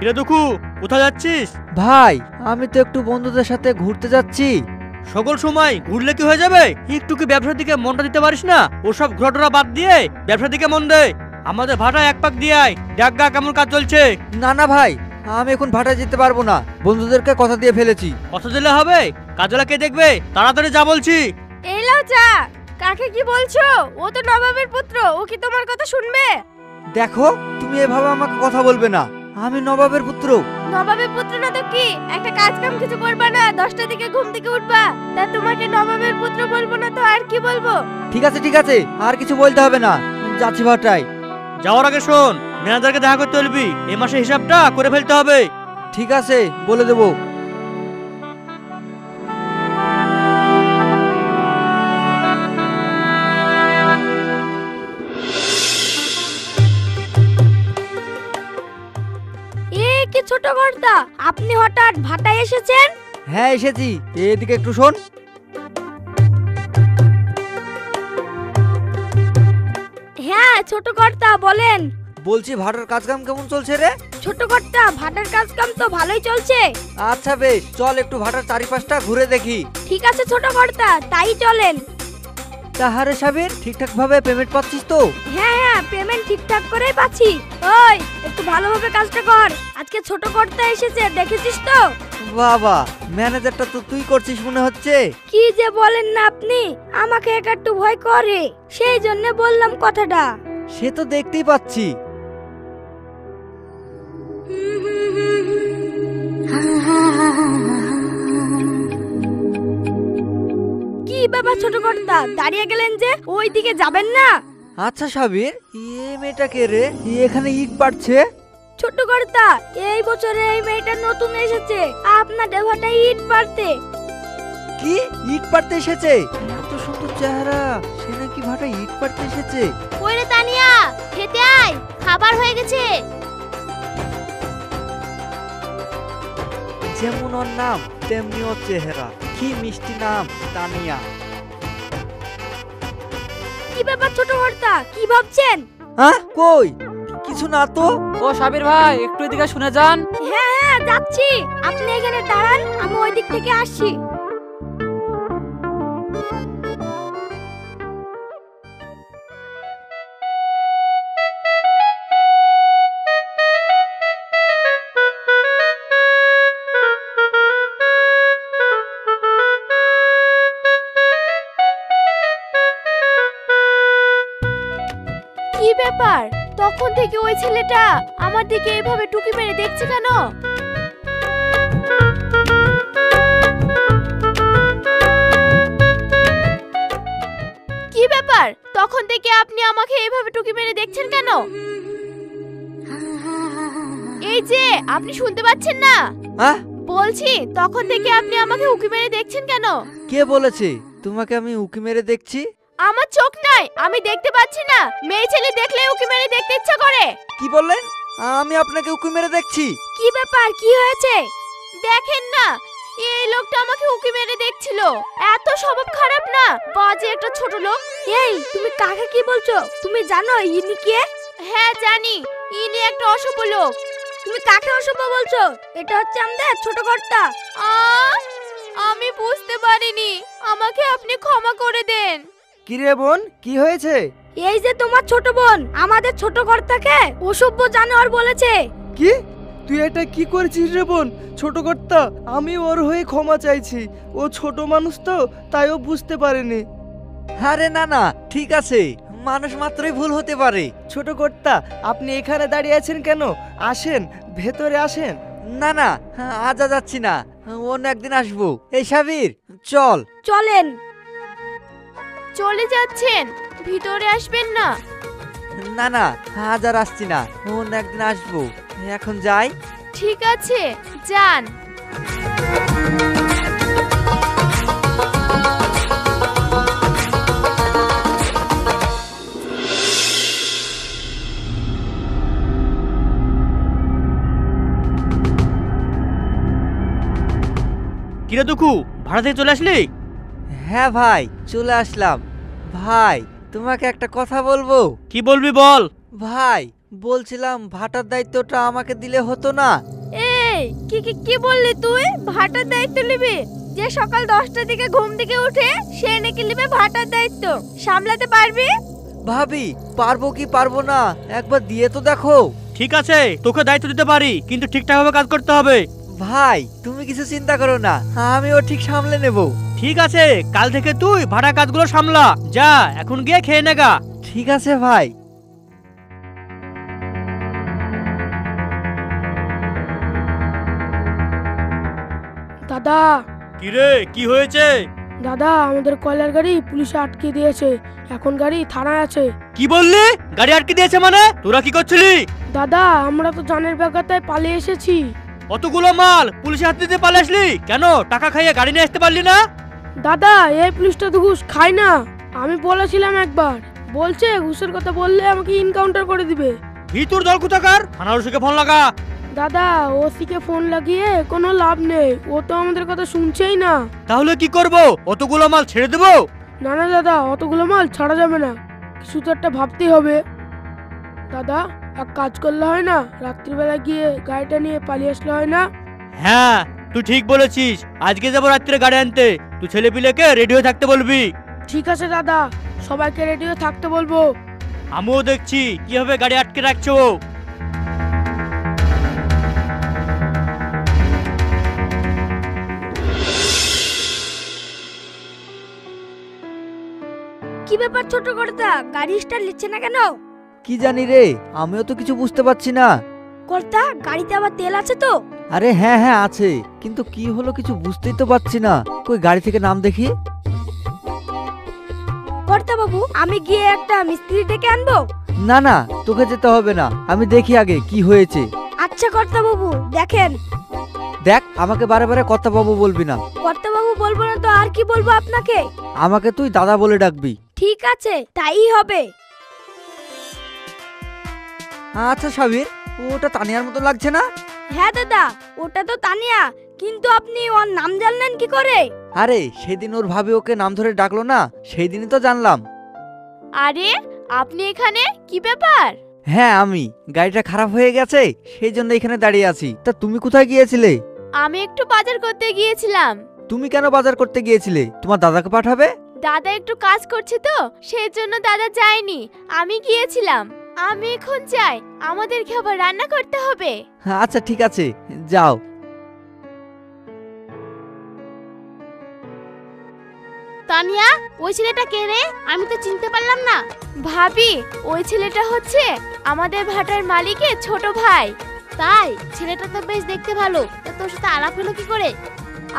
কিরে দুঃখু, কোথায় যাচ্ছিস? ভাই আমি তো একটু বন্ধুদের সাথে ঘুরতে যাচ্ছি। সকল সময় ঘুরলে কি হয়ে যাবে? একটু কি ব্যবসার দিকে মনটা দিতে পারিস না? ওসব ঘোরাটোরা বাদ দিয়ে ব্যবসার দিকে মন দে। আমাদের ভাটা এক পাক দিয়ে আয়, দেখ গা কেমন কাজ চলছে। না না ভাই, আমি এখন ভাটায় যেতে পারবো না, বন্ধুদেরকে কথা দিয়ে ফেলেছি। কথা দিলে হবে? কাজলা কে দেখবে? তাড়াতাড়ি যা বলছি। এই লাও চা। কাকে কি বলছো? ও তো নবাবের পুত্র, ও কি তোমার কথা শুনবে? দেখো তুমি এভাবে আমাকে কথা বলবে না, আমি নবাবের পুত্র। নবাবের পুত্র না তো কি? একটা কাজ কাম কিছু করবা না, 10টার দিকে ঘুম থেকে উঠবা। তা তোমাকে নবাবের পুত্র বলবো না তো আর কি বলবো? ঠিক আছে ঠিক আছে, আর কিছু বলতে হবে না, যাচ্ছি ভাটায়। যাওয়ার আগে শোন, ম্যানেজারকে দেখা করতে বলবি, এই মাসে হিসাবটা করে ফেলতে হবে। ঠিক আছে, বলে দেবো। কি ছোট কর্তা, আপনি হঠাৎ ভাটায় এসেছেন? হ্যাঁ এসেছি, এদিকে একটু শোন। হ্যাঁ ছোট কর্তা বলেন। বলছি ভাটার কাজ কাম কেমন চলছে রে? ছোট কর্তা ভাটার কাজ কাম তো ভালোই চলছে। আচ্ছা বেশ, চল একটু ভাটার চারিপাশটা ঘুরে দেখি। ঠিক আছে ছোট কর্তা, তাই চলেন। তাহারে সাবির, ঠিকঠাক ভাবে পেমেন্ট পাচ্ছিস তো? হ্যাঁ হ্যাঁ, পেমেন্ট ঠিকঠাক করেই পাচ্ছি। ওই একটু ভালোভাবে কাজটা কর, আজকে ছোট কর্তা এসেছে, দেখেছিস তো? বাবা, ম্যানেজারটা তো তুই করছিস মনে হচ্ছে। কি যে বলেন না আপনি, আমাকে একটু ভয় করে, সেই জন্য বললাম কথাটা। সে তো দেখতেই পাচ্ছি। কি ব্যাপার ছোট কর্তা, দাঁড়িয়ে গেলেন যে, ওই দিকে যাবেন না? আচ্ছা সাবির, এ মেয়েটা কে রে, এখানে ইট পাড়ছে? ছোট কর্তা, এই বছরে এই মেয়েটা নতুন এসেছে আপনাদের ভাটায় ইট পাড়তে। কি ইট পাড়তে এসেছে? এত সুন্দর চেহারা, সে নাকি ভাটায় ইট পাড়তে এসেছে? ওরে তানিয়া, খেতে আয়, খাবার হয়ে গেছে। যেমন ওর নাম তেমনি ওর চেহারা, কি মিষ্টি নাম, তানিয়া। কি ব্যাপার ছোট কর্তা, কি ভাবছেন? হ্যাঁ কই কিছু না তো। ও সাবির ভাই, একটু এদিকে শুনে যান। হ্যাঁ হ্যাঁ যাচ্ছি, আপনি এখানে দাঁড়ান, আমি ওই দিক থেকে আসছি। কি ব্যাপার, তখন থেকে ওই ছেলেটা আমার দিকে এভাবে টুকি মেরে দেখছে কেন? কি ব্যাপার, তখন থেকে আপনি আমাকে এভাবে টুকি মেরে দেখছেন কেন? এই যে আপনি শুনতে পাচ্ছেন না? হ্যাঁ বলছি, তখন থেকে আপনি আমাকে উকি মেরে দেখছেন কেন? কে বলেছে তোমাকে আমি উকি মেরে দেখছি? আমার চোখ নাই, আমি দেখতে পাচ্ছি না। মেয়ে ছেলে দেখলে উকি মেরে দেখতে ইচ্ছা করে। কি বললেন? আমি আপনাকে উকি মেরে দেখছি? কি ব্যাপার, কি হয়েছে? দেখেন না, এই লোকটা আমাকে উকি মেরে দেখছিল। এত স্বভাব খারাপ না, বাজে একটা ছোট লোক। এই তুমি কাকে কি বলছো? তুমি জানো ইনি কে? হ্যাঁ জানি, ইনি একটা অসভ্য লোক। তুমি কাকে অসভ্য বলছো? এটা হচ্ছে আমাদের ছোট কর্তা। আমি বুঝতে পারিনি, আমাকে আপনি ক্ষমা করে দেন। কি রে বোন, কি হয়েছে? এই যে তোমার ছোট বোন আমাদের ছোট কর্তাকে অসভ্য জানোয়ার বলেছে। কি? তুই এটা কি করেছিস রে বোন? ছোট কর্তা, আমি ওর হয়ে ক্ষমা চাইছি, ও ছোট মানুষ তো, তাই ও বুঝতে পারেনি। আরে না না, ঠিক আছে, মানুষ মাত্রই ভুল হতে পারে। ছোট কর্তা, আপনি এখানে দাঁড়িয়ে আছেন কেন? আসেন, ভেতরে আসেন। না না, আজ যাচ্ছি না, অন্য একদিন আসবো। এই সাবির, চল। চলেন। চলে যাচ্ছেন? ভিতরে আসবেন না? না না, আজ আর আসছি না, অন্য একদিন আসবো, এখন যাই। ঠিক আছে, যান। কিরে দুঃখু, ভাড়া থেকে চলে আসলি? হ্যাঁ ভাই, চলে আসলাম। ভাই তোমাকে একটা কথা বলবো। কি বলবি বল। ভাই বলছিলাম ভাটার দায়িত্বটা আমাকে দিলে হতো না? এই কি বললি তুই? ভাটার দায়িত্ব নিবি? যে সকাল 10টার দিকে ঘুম থেকে উঠে সে নাকি নিবে ভাটার দায়িত্ব? সামলাতে পারবি? ভাবি, পারবো কি পারবো না একবার দিয়ে তো দেখো। ঠিক আছে, তোকে দায়িত্ব দিতে পারি, কিন্তু ঠিকঠাকভাবে কাজ করতে হবে। ভাই তুমি কিছু চিন্তা করো না, আমিও ঠিক সামলে নেব। ঠিক আছে, কাল থেকে তুই ভাড়া কাজগুলো সামলা। যা, এখন গিয়ে খেয়ে নেগা। ঠিক আছে ভাই। দাদা, কিরে, কি হয়েছে? দাদা আমাদের কয়লার গাড়ি পুলিশে আটকে দিয়েছে, এখন গাড়ি থানায় আছে। কি বললি? গাড়ি আটকে দিয়েছে মানে? তোরা কি করছিলি? দাদা আমরা তো জানের বেগাতায় পালিয়ে এসেছি। অতগুলো মাল পুলিশের হাতে দিতে পালিয়ে আসলি কেন? টাকা খাইয়ে গাড়ি নিয়ে আসতে পারলি না? দাদা এই পুলিশটা তো ঘুষ খায় না। আমি বলেছিলাম একবার, বলছে ঘুষের কথা বললে আমাকে ইনকাউন্টার করে দিবে। ভিতর দল কোথাকার? থানার ওসিকে ফোন লাগা। দাদা ওসিকে ফোন লাগিয়ে কোনো লাভ নেই, ও তো আমাদের কথা শুনছেই না। তাহলে কি করব? অতগুলো মাল ছেড়ে দেব? না না দাদা, অতগুলো মাল ছাড়া যাবে না, কিছু তো একটা ভাবতেই হবে। দাদা এক কাজ করলে হয় না, রাত্রিবেলা গিয়ে গাড়িটা নিয়ে পালিয়ে আসলে হয় না? হ্যাঁ, তুই ঠিক বলেছিস। আজকে যাবো রাত্রে গাড়ি আনতে। তুই ছেলেপিলেকে রেডি হয়ে থাকতে বলবি। ঠিক আছে দাদা, সবাইকে রেডি হয়ে থাকতে বলবো। আমিও দেখছি কিভাবে গাড়ি আটকে রাখছো। কি ব্যাপার ছোট কর্তা, গাড়ি স্টার্ট নিচ্ছে না কেন? কি জানি রে, আমিও তো কিছু বুঝতে পারছি না। কর্তা গাড়িতে আবার তেল আছে তো? আরে হ্যাঁ হ্যাঁ আছে, কিন্তু কি হলো কিছু বুঝতেই তো পারছি না। কই গাড়ি থেকে নাম দেখি। কর্তা বাবু, আমি গিয়ে একটা মিস্ত্রি ডেকে আনবো? না না, তোকে যেতে হবে না, আমি দেখি আগে কি হয়েছে। আচ্ছা কর্তা বাবু, দেখেন। দেখ, আমাকে বারে বারে কর্তা বাবু বলবি না। কর্তা বাবু বলবো না তো আর কি বলবো আপনাকে? আমাকে তুই দাদা বলে ডাকবি। ঠিক আছে, তাই হবে। আচ্ছা সাবির, ওটা তানিয়ার মতো লাগছে না? হ্যাঁ দাদা, ওটা তো তানিয়া, কিন্তু আপনি ওর নাম জানলেন কি করে? আরে সেদিন ওর ভাবি ওকে নাম ধরে ডাকলো না, সেই দিনই তো জানলাম। আরে আপনি এখানে, কি ব্যাপার? হ্যাঁ আমি, গাড়িটা খারাপ হয়ে গেছে সেই জন্য এখানে দাঁড়িয়ে আছি। তা তুমি কোথায় গিয়েছিলে? আমি একটু বাজার করতে গিয়েছিলাম। তুমি কেন বাজার করতে গিয়েছিলে? তোমার দাদাকে পাঠাবে। দাদা একটু কাজ করছে তো, সেই জন্য দাদা যায়নি, আমি গিয়েছিলাম। আমি এখন যাই, আমাদের খাবার রান্না করতে হবে। আচ্ছা ঠিক আছে, যাও। তানিয়া, ওই ছেলেটা কে রে? আমি তো চিনতে পারলাম না। ভাবি, ওই ছেলেটা হচ্ছে আমাদের ভাটার মালিকের ছোট ভাই। তাই? ছেলেটা তো বেশ দেখতে ভালো, তা তোর সাথে আলাপ হলো কি করে?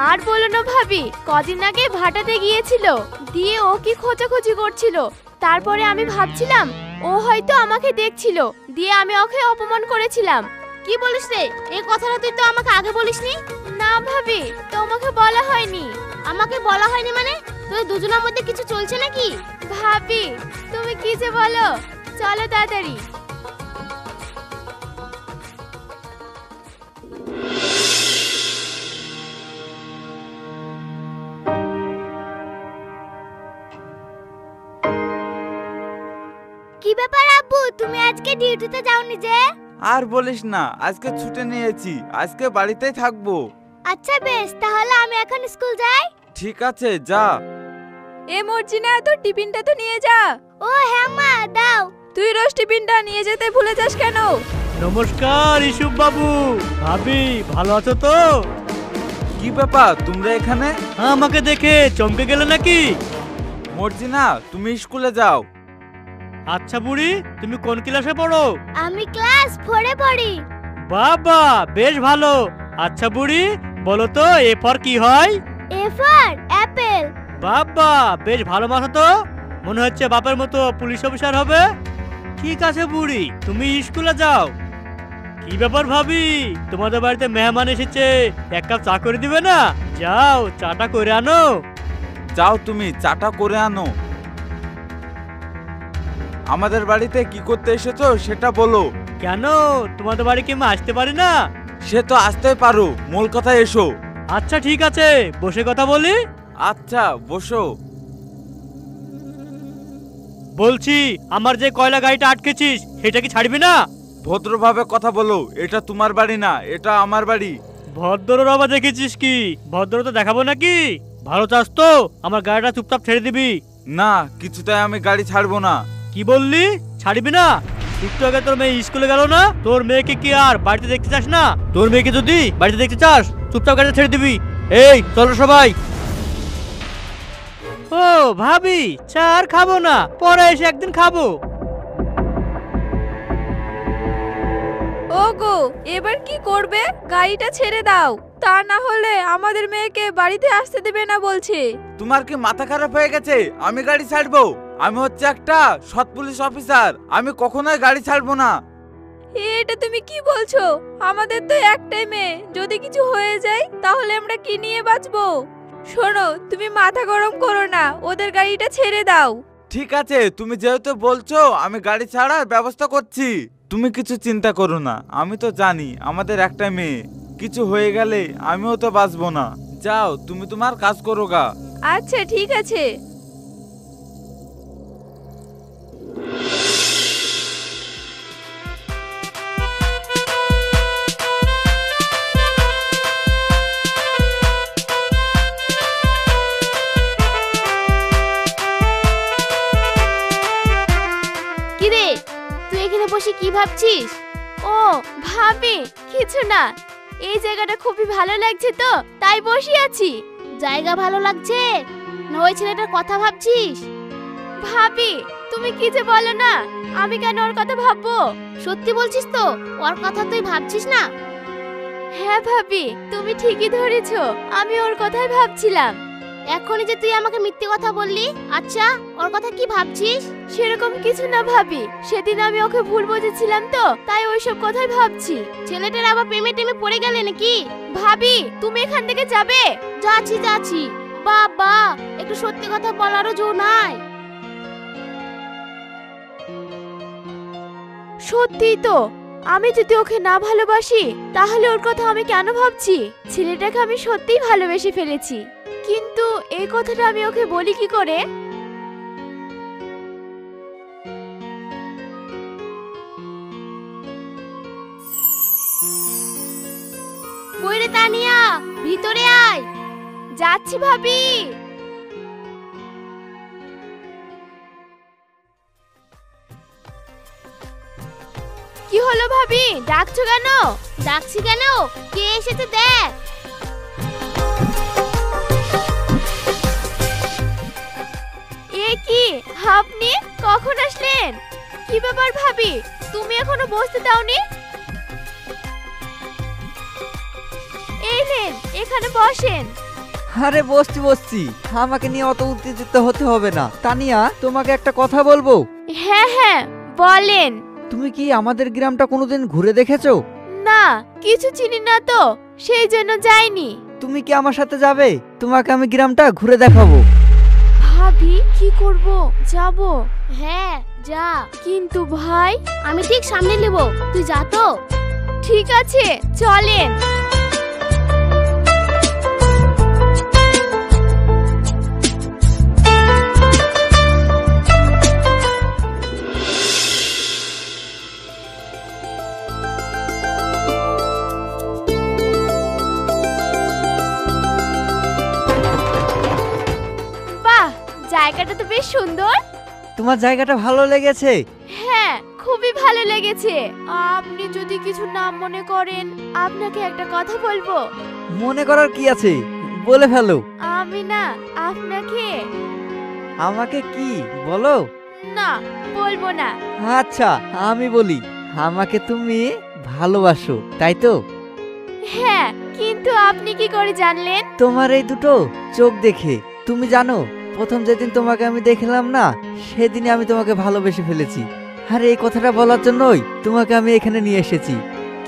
আর বলো না ভাবি, কদিন আগে ভাটাতে গিয়েছিল, দিয়ে ও কি খোঁজাখুঁজি করছিল। তারপরে আমি ভাবছিলাম ও হয়তো আমাকে দেখছিল, দিয়ে আমি ওকে অপমান করেছিলাম। কি বলিস রে? এই কথাটা তুই তো আমাকে আগে বলিসনি। না ভাবি, তোমাকে বলা হয়নি। আমাকে বলা হয়নি মানে? তোদের দুজনের মধ্যে কিছু চলছে নাকি? ভাবি তুমি কি যে বলো, চলো তাড়াতাড়ি। কি ব্যাপার আব্বু, তুমি আজকে ডিউটিতে যাওনি যে? আর বলিস না, আজকে ছুটি নিয়েছি, আজকে বাড়িতেই থাকবো। আচ্ছা বেশ, তাহলে আমি এখন স্কুল যাই। ঠিক আছে, যা। এ মর্জিনা, তোর টিফিনটা তো নিয়ে যা। ও হ্যাঁ মা, দাও। তুই রোজ টিফিনটা নিয়ে যেতে ভুলে যাস কেন? নমস্কার ইসুফ বাবু। ভাবি, ভালো আছো তো? কি ব্যাপার তোমরা এখানে? আমাকে দেখে চমকে গেলে নাকি? মর্জিনা, তুমি স্কুলে যাও। আচ্ছা বুড়ি, তুমি কোন ক্লাসে পড়ো? আমি ক্লাস 4 পড়ি। বাবা, বেশ ভালো। আচ্ছা বুড়ি, বলো তো এ ফর কি হয়? A for Apple. বাবা, বেশ ভালো মাথা তো। মনে হচ্ছে বাপের মতো পুলিশ অফিসার হবে। ঠিক আছে বুড়ি, তুমি স্কুলে যাও। কি ব্যাপার ভাবি, তোমাদের বাড়িতে মেহমান এসেছে, এক কাপ চা করে দিবে না? যাও, চাটা করে আনো। যাও, তুমি চাটা করে আনো। আমাদের বাড়িতে কি করতে এসেছো সেটা বলো। কেন, তোমাদের বাড়ি কি আমি আসতে পারি না? সে তো আসতেই পারো, মূল কথা এসো। আচ্ছা ঠিক আছে, বসে কথা বলি। আচ্ছা বসো। বলছি, আমার যে কয়লা গাড়িটা আটকেছিস সেটা কি ছাড়বি না? ভদ্রভাবে কথা বলো, এটা তোমার বাড়ি না, এটা আমার বাড়ি। ভদ্র বাবা দেখেছিস কি? ভদ্রতা দেখাবো নাকি? ভালো চাস তো আমার গাড়িটা চুপচাপ ছেড়ে দিবি। না, কিছুতেই আমি গাড়ি ছাড়বো না। কি বললি? ছাড়বি না? একটু আগে তোর মেয়ে স্কুলে গেল না? তোর মেয়েকে কি আর বাড়িতে দেখতে চাস না? তোর মেয়েকে যদি বাড়িতে দেখতে চাস চুপচাপ গাড়িটা ছেড়ে দিবি। এই চলো সবাই। ও ভাবি, চা আর খাবো না, পরে এসে একদিন খাবো। ওগো, এবার কি করবে? গাড়িটা ছেড়ে দাও, তা না হলে আমাদের মেয়েকে বাড়িতে আসতে দেবে না বলছে। তোমার কি মাথা খারাপ হয়ে গেছে? আমি গাড়ি ছাড়বো? আমি হচ্ছে একটা সৎ পুলিশ অফিসার, আমি কখনোই গাড়ি ছাড়বো না। এটা তুমি কি বলছো? আমাদের তো একটাই মেয়ে, যদি কিছু হয়ে যায় তাহলে আমরা কি নিয়ে বাঁচবো? শোনো, তুমি মাথা গরম করো না, ওদের গাড়িটা ছেড়ে দাও। ঠিক আছে, তুমি যেহেতু বলছো আমি গাড়ি ছাড়ার ব্যবস্থা করছি। তুমি কিছু চিন্তা করো না, আমি তো জানি আমাদের একটা মেয়ে, কিছু হয়ে গেলে আমিও তো বাঁচবো না। যাও, তুমি তোমার কাজ করো গা। আচ্ছা ঠিক আছে। কিরে, তুই এখানে বসে কি ভাবছিস? ও ভাবি, কিছু না, এই জায়গাটা খুবই ভালো লাগছে তো তাই বসে আছি। জায়গা ভালো লাগছে না ওই ছেলেটার কথা ভাবছিস? ভাবি, তুমি কি যে বলো না, আমি কেন ওর কথা ভাববো? সত্যি বলছিস তো? ওর কথা তুই ভাবছিস না? হ্যাঁ ভাবি, তুমি ঠিকই ধরেছো, আমি ওর কথাই ভাবছিলাম। এখনই যে তুই আমাকে মিথ্যে কথা বললি, আচ্ছা ওর কথা কি ভাবছিস? সেরকম কিছু না ভাবি, সেদিন আমি ওকে ভুল বুঝেছিলাম তো তাই ওইসব কথাই ভাবছি। ছেলেটার আবার প্রেমে টেমে পড়ে গেলে নাকি? ভাবি, তুমি এখান থেকে যাবে? যাচ্ছি যাচ্ছি। বাবা, একটু সত্যি কথা বলারও জো নাই। সত্যি তো, আমি যদি ওকে না ভালোবাসি তাহলে ওর কথা আমি কেন ভাবছি? ছেলেটাকে আমি সত্যিই ভালোবেসে ফেলেছি, কিন্তু এই কথাটা আমি ওকে বলি কি করে? কই রে তানিয়া, ভিতরে আয়। যাচ্ছি ভাবি। কি হলো ভাবি, ডাকছো কেন? ডাকছি কেন, কে এসেছে দেখ। এ কি, আপনি কখন আসলেন? কি ব্যাপার ভাবি, তুমি এখনো বসতে দাওনি? এই নেন, এখানে বসেন। আরে বসছি বসছি, আমাকে নিয়ে অত উত্তেজিত হতে হবে না। তানিয়া, তোমাকে একটা কথা বলবো। হ্যাঁ হ্যাঁ বলেন। তুমি কি আমাদের গ্রামটা কোনোদিন ঘুরে দেখেছো? না, কিছু চিনি না তো, সেই জন্য যাইনি। তুমি কি আমার সাথে যাবে? তোমাকে আমি গ্রামটা ঘুরে দেখাবো। ভাবি, কি করব? যাব? হ্যাঁ যা। কিন্তু ভাই, আমি ঠিক সামনে নেব, তুই যা তো। ঠিক আছে, চলেন। জায়গাটা তো বেশ সুন্দর। তোমার জায়গাটা ভালো লেগেছে? হ্যাঁ, খুবই ভালো লেগেছে। আপনি যদি কিছু না মনে করেন, আপনাকে একটা কথা বলবো। মনে করার কি আছে, বলে ফেলো। আমি না আপনাকে। আমাকে কি বলো? না, বলবো না। আচ্ছা, আমি বলি, আমাকে তুমি ভালোবাসো, তাই তো? হ্যাঁ, কিন্তু আপনি কি করে জানলেন? তোমার এই দুটো চোখ দেখে। তুমি জানো, প্রথম যেদিন তোমাকে আমি দেখলাম না, সেদিনই আমি তোমাকে ভালোবেসে ফেলেছি। আর এই কথাটা বলার জন্যই তোমাকে আমি এখানে নিয়ে এসেছি।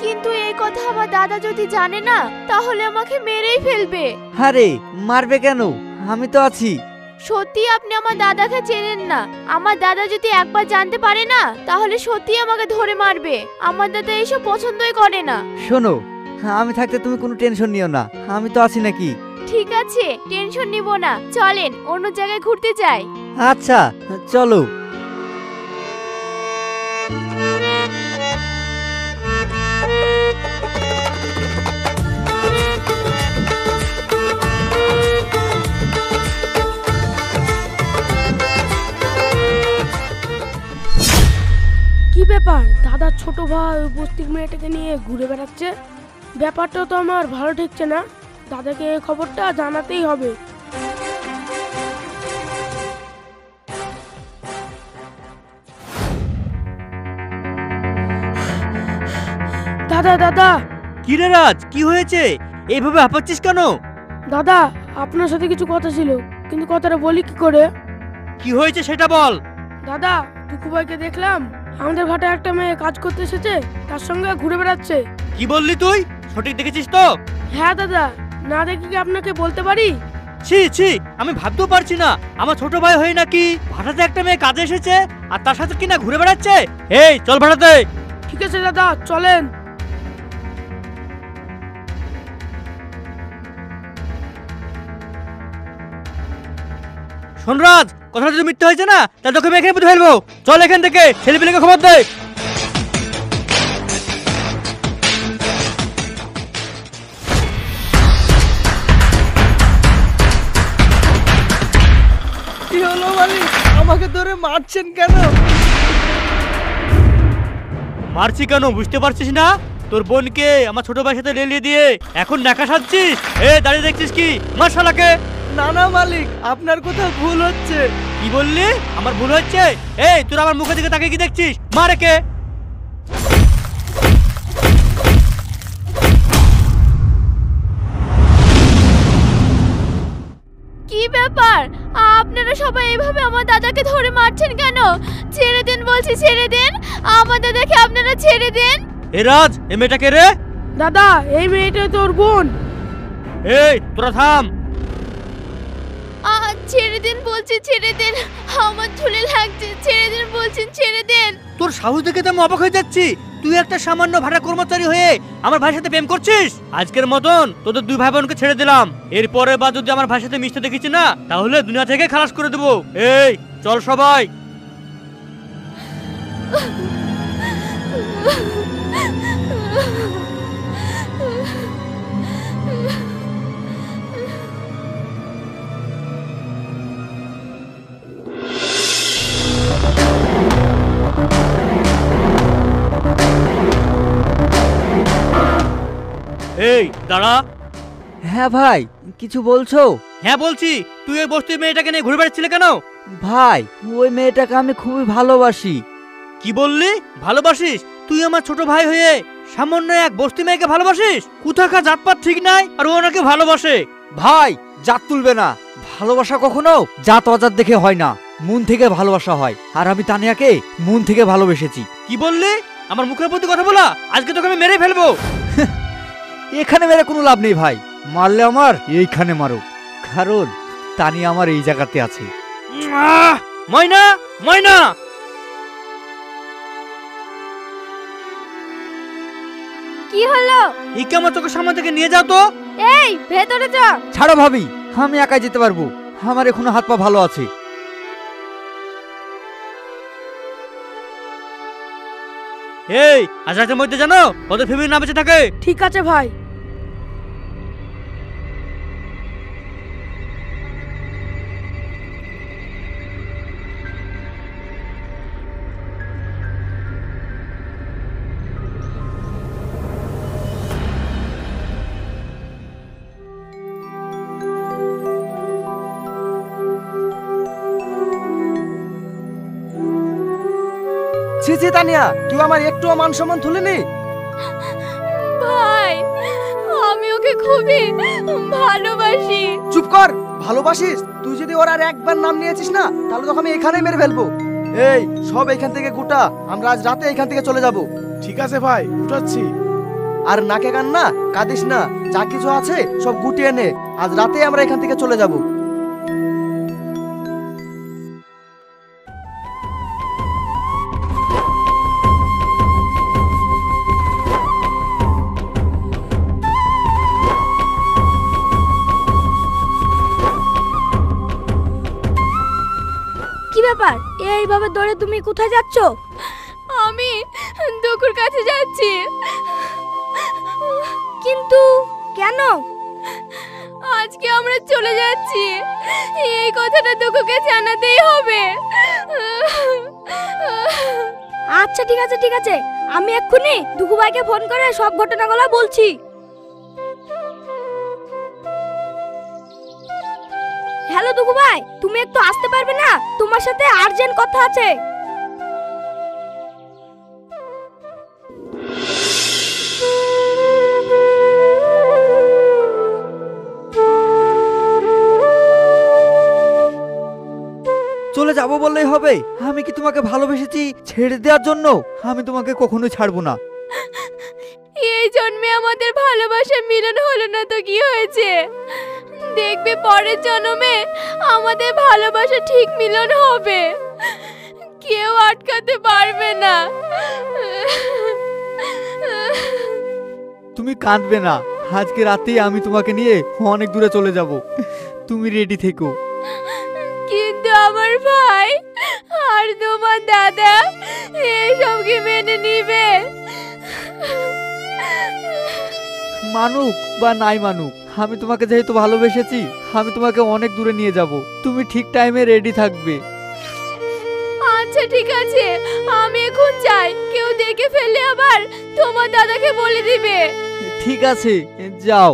কিন্তু এই কথা আমার দাদা যদি জানে না, তাহলে আমাকে মেরেই ফেলবে। আরে মারবে কেন, আমি তো আছি। সত্যি আপনি আমার দাদাকে চেনেন না। আমার দাদা যদি একবার জানতে পারে না, তাহলে সত্যি আমাকে ধরে মারবে। আমার দাদা এইসব পছন্দই করে না। শোনো, আমি থাকতে তুমি কোনো টেনশন নিও না, আমি তো আছি নাকি। ঠিক আছে, টেনশন নিব না, চলেন অন্য জায়গায় ঘুরতে যাই। আচ্ছা চলো। ব্যাপার, দাদার ছোট ভাই ওই বস্তির মেয়েটাকে নিয়ে ঘুরে বেড়াচ্ছে? ব্যাপারটা তো আমার ভালো ঠেকছে না। দাদাকে এই খবরটা জানাতেই হবে। দাদা দাদা কি রে রাজ, কি হয়েছে? এইভাবে হাঁপাচ্ছিস কেন? দাদা, আপনার সাথে কিছু কথা ছিল, কিন্তু কথাটা বলি কি করে? কি হয়েছে সেটা বল। দাদা, টুকু ভাইকে দেখলাম আমাদের ভাটায় একটা মেয়ে কাজ করতে এসেছে, তার সঙ্গে ঘুরে বেড়াচ্ছে। কি বললি তুই? সঠিক দেখেছিস তো? হ্যাঁ দাদা, না দেখে কি আপনাকে বলতে পারি? ছি ছি, আমি ভাবতেও পারছি না আমার ছোট ভাই হয়ে নাকি ভাটাতে একটা মেয়ে কাজে এসেছে আর তার সাথে কিনা ঘুরে বেড়াচ্ছে। এই চল ভাটাতে। ঠিক আছে দাদা, চলেন। শোনরাজ, কথাটা যদি মিথ্যে হয়েছে না তাহলে তোকে আমি এখানে পুঁতে ফেলবো। চল এখান থেকে, ছেলেপিলেকে খবর দে। কি হলো মালিক, আমাকে ধরে মারছেন কেন? মারছি কেন বুঝতে পারছিস না? তোর বোনকে আমার ছোট ভাইয়ের সাথে লেলিয়ে দিয়ে এখন নাকা সাজছিস। দাঁড়িয়ে দেখছিস কি? মার শালাকে। না না মালিক, আপনার কোথাও ভুল হচ্ছে। কি বললি? আমার ভুল হচ্ছে? তোর আমার মুখের দিকে তাকিয়ে কি দেখছিস? মার একে। কি ব্যাপার, আপনারা সবাই এইভাবে আমার দাদাকে ধরে মারছেন কেন? ছেড়ে দেন বলছি, ছেড়ে দেন আমার দাদাকে, আপনারা ছেড়ে দেন। রাজ, এ মেয়েটাকে রে? দাদা, এই মেয়েটা তোর বোন। তোরা থাম। ছেড়ে দেন বলছি, ছেড়ে দেন, আমার ঝুলে লাগছে, ছেড়ে দেন বলছেন, ছেড়ে দেন। তোর সাহস দেখে তো আমি অবাক হয়ে যাচ্ছি। তুই একটা সামান্য ভাড়া কর্মচারী হয়ে আমার ভাইয়ের সাথে প্রেম করছিস? আজকের মতন তোদের দুই ভাই বোনকে ছেড়ে দিলাম। এরপরে বা যদি আমার ভাইয়ের সাথে মিশতে দেখিস না তাহলে দুনিয়া থেকে খালাস করে দেবো। চল সবাই। দাঁড়া। হ্যাঁ ভাই, কিছু বলছো? হ্যাঁ বলছি। তুই ওই বস্তির মেয়েটাকে নিয়ে ঘুরে বেড়াচ্ছিলে কেন? ভাই, ওই মেয়েটাকে আমি খুবই ভালোবাসি। কি বললি? ভালোবাসিস? তুই আমার ছোট ভাই হয়ে সামান্য এক বস্তি মেয়েকে ভালোবাসিস? কোথাকার জাতপাত ঠিক নাই আর ও ওনাকে ভালোবাসে। ভাই, জাত তুলবে না। ভালোবাসা কখনো জাত অজাত দেখে হয় না, মন থেকে ভালোবাসা হয়। আর আমি তানিয়াকে মন থেকে ভালোবেসেছি। কি বললি? আমার মুখের প্রতি কথা বলা, আজকে তোকে আমি মেরে ফেলবো। এখানে মেরে কোনো লাভ নেই ভাই, মারলে আমার এইখানে মারো, কারণ তানিয়া আমার এই জায়গাতে আছে। ময়না, ময়না। কি হলো? ইকে আমার চোখের সামনে থেকে নিয়ে যাও তো। এই ভেতরে যা। ছাড়ো ভাবি, আমি একাই যেতে পারবো, আমার এখনো হাত পা ভালো আছে। আজ রাতের মধ্যে জানো ওদের ফ্যামিলি না বেঁচে থাকে। ঠিক আছে ভাই। ছি ছি তানিয়া, তুই আমার একটুও মান সম্মান তুলিনি? ভাই, আমি ওকে খুবই ভালোবাসি। চুপ কর। ভালোবাসিস? তুই যদি ওর আর একবার নাম নিয়েছিস না তাহলে তোকে আমি এখানেই মেরে ফেলবো। এই সব এখান থেকে গুটা, আমরা আজ রাতে এখান থেকে চলে যাব। ঠিক আছে ভাই, উঠাচ্ছি। আর নাকে কান না, কাঁদিস না, যা কিছু আছে সব গুটিয়ে নে, আজ রাতে আমরা এখান থেকে চলে যাব। কি ব্যাপার, এইভাবে দৌড়ে তুমি কোথায় যাচ্ছ? আমি দুকুর কাছে যাচ্ছি। কিন্তু কেন? আজকে আমরা চলে যাচ্ছি, এই কথাটা দুকুকে জানাতেই হবে। আচ্ছা আচ্ছা ঠিক আছে ঠিক আছে, আমি এক্ষুনি দুঃখু ভাইকে ফোন করে সব ঘটনাগুলো বলছি। হ্যালো দুঃখু ভাই, তুমি একটু আসতে পারবে না? তোমার সাথে আর্জেন্ট কথা আছে। চলে যাব বললেই হবে? আমি কি তোমাকে ভালোবেসেছি ছেড়ে দেওয়ার জন্য? আমি তোমাকে কখনোই ছাড়বো না। এই জন্মে আমাদের ভালোবাসা মিলন হলো না তো কি হয়েছে? দেখবে পরের জন্মে আমাদের ভালোবাসা ঠিক মিলন হবে, কেউ আটকাতে পারবে না। তুমি কাঁদবে না, আজকে রাতেই আমি তোমাকে নিয়ে অনেক দূরে চলে যাব। তুমি রেডি থেকো। কিন্তু আমার ভাই আর তোমার দাদা এইসব কি মেনে নিবে? মানুক বা নাই মানুক, আমি তোমাকে যেহেতু ভালোবেসেছি, আমি তোমাকে অনেক দূরে নিয়ে যাব। তুমি ঠিক টাইমে রেডি থাকবে। আচ্ছা ঠিক আছে, আমি এখন যাই, কেউ দেখে ফেললে আবার তোমার দাদাকে বলে দিবে। ঠিক আছে, যাও।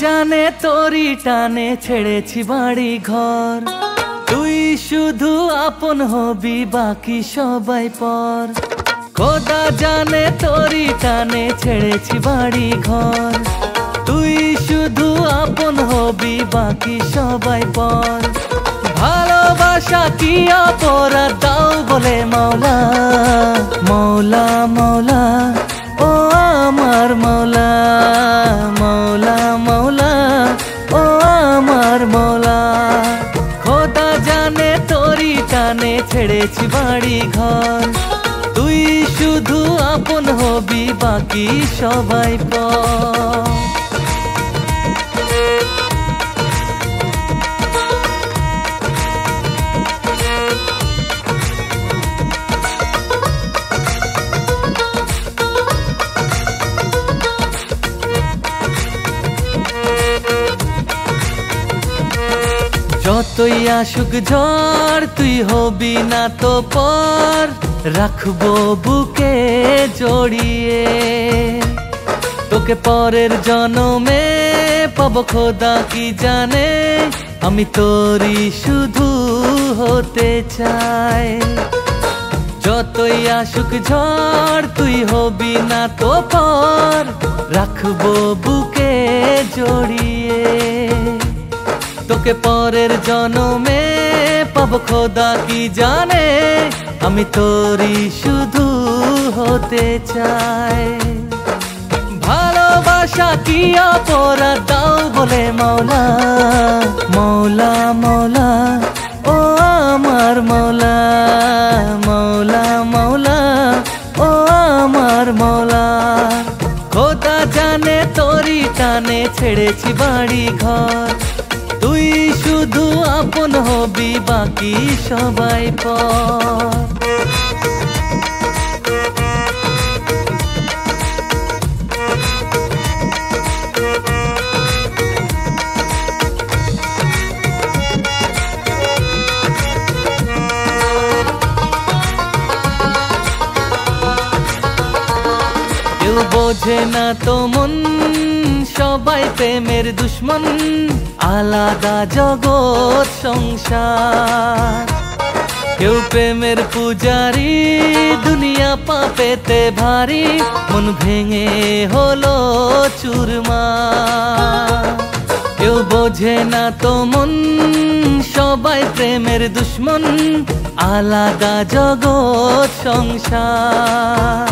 জানে তোরি টানে ছেড়েছি বাড়ি ঘর, তুই শুধু আপন হবি বাকি সবাই পর। খোদা জানে তোরি টানে ছেড়েছি বাড়ি ঘর, তুই শুধু আপন হবি বাকি সবাই পর। ভালোবাসা কি অপরাধ দাও বলে মৌলা, মৌলা মৌলা ও আমার মৌলা, মৌলা মৌলা ও আমার মৌলা। খোদা জানে তোরি টানে ছেড়েছি বাড়ি ঘর, তুই শুধু আপন হবি বাকি সবাই পর। যতই আসুক ঝড় তুই হবি না তো পর, রাখবো বুকে জড়িয়ে। তোকে পরের জনমে পাবো খোদা কি জানে, আমি তোরই শুধু হতে চাই। যতই আসুক ঝড় তুই হবি না তো পর, রাখবো বুকে জড়িয়ে। তোকে পরের জনমে পাবো খোদা কি জানে, আমি তোরই শুধু হতে চাই। ভালোবাসা কি অপরাধ দাও বলে মৌলা, মৌলা মৌলা ও আমার মৌলা, মৌলা মৌলা ও আমার মৌলা। খোদা জানে তোরি টানে ছেড়েছি বাড়ি ঘর, তুই শুধু আপন হবি বাকি সবাই পর। কেউ বোঝে না তো মন, সবাই প্রেমের দুশ্মন, আলাদা জগৎ সংসার। কেউ প্রেমের পূজারি, দুনিয়া পাপেতে ভারী, মন ভেঙে হলো চুরমার। কেউ বোঝে না তো মন, সবাই প্রেমের দুশ্মন, আলাদা জগৎ সংসার।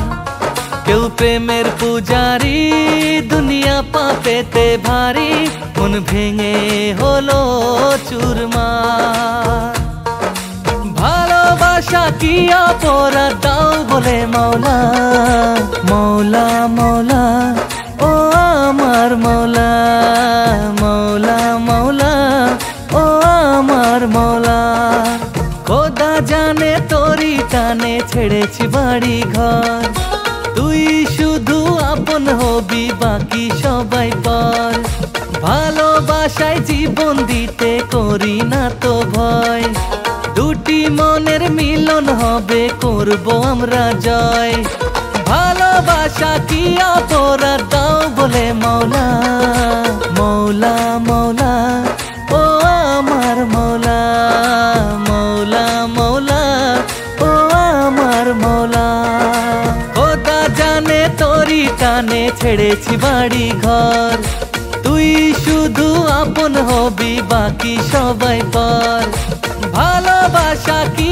কেউ প্রেমের পূজারি, দুনিয়া পাপেতে ভারী, মন ভেঙে হলো চুরমার। ভালো ভালোবাসা কি অপরাধ দাও বলে মৌলা মৌলা মৌলা ও আমার মৌলা মৌলা মৌলা ও আমার মৌলা খোদা জানে তোরি টানে ছেড়েছি বাড়ি ঘর তুই শুধু আপন হবি বাকি সবাই পর ভালোবাসায় জীবন দিতে করি না তো ভয় দুটি মনের মিলন হবে করব আমরা জয় ভালোবাসা কি অপরাধ দাও বলে মৌলা মৌলা মৌলা ও আমার মৌলা মৌলা মৌলা ও আমার মৌলা খোদা জানে তোরি টানে ছেড়েছি বাড়ি ঘর তুই শুধু আপন হবি বাকি সবাই পর ভালোবাসা কি